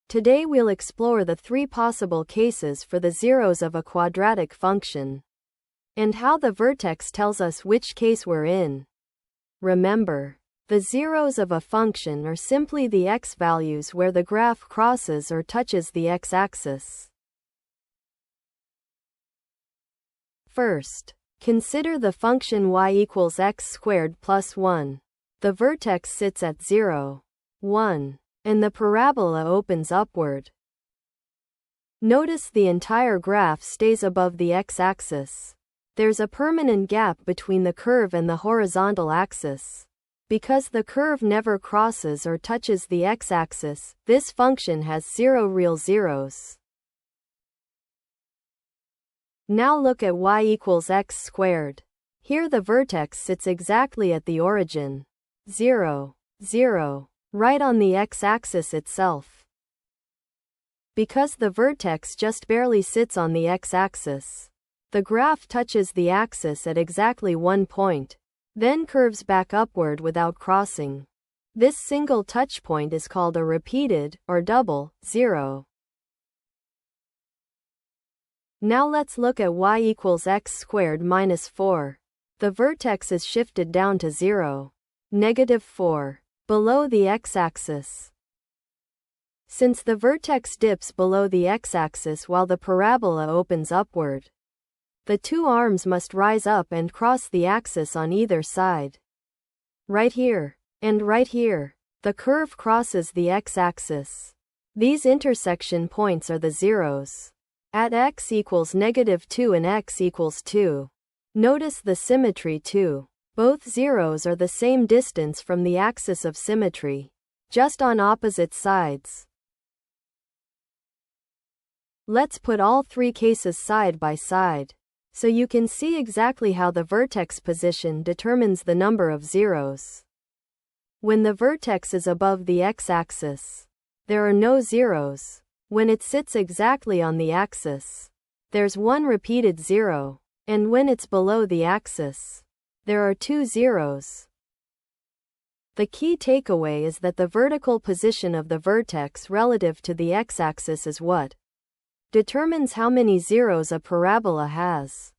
Today we'll explore the three possible cases for the zeros of a quadratic function, and how the vertex tells us which case we're in. Remember, the zeros of a function are simply the x-values where the graph crosses or touches the x-axis. First, consider the function y equals x squared plus 1. The vertex sits at 0, 1, and the parabola opens upward. Notice the entire graph stays above the x-axis. There's a permanent gap between the curve and the horizontal axis. Because the curve never crosses or touches the x-axis, this function has 0 real zeros. Now look at y equals x squared. Here the vertex sits exactly at the origin. 0, 0, right on the x-axis itself. Because the vertex just barely sits on the x-axis, the graph touches the axis at exactly one point, then curves back upward without crossing. This single touch point is called a repeated, or double, zero. Now let's look at y equals x squared minus 4. The vertex is shifted down to 0, negative 4, below the x-axis. Since the vertex dips below the x-axis while the parabola opens upward, the two arms must rise up and cross the axis on either side. Right here, and right here, the curve crosses the x-axis. These intersection points are the zeros. At x equals negative 2 and x equals 2. Notice the symmetry too. Both zeros are the same distance from the axis of symmetry, just on opposite sides. Let's put all three cases side by side, so you can see exactly how the vertex position determines the number of zeros. When the vertex is above the x-axis, there are no zeros. When it sits exactly on the axis, there's one repeated zero, and when it's below the axis, there are two zeros. The key takeaway is that the vertical position of the vertex relative to the x-axis is what determines how many zeros a parabola has.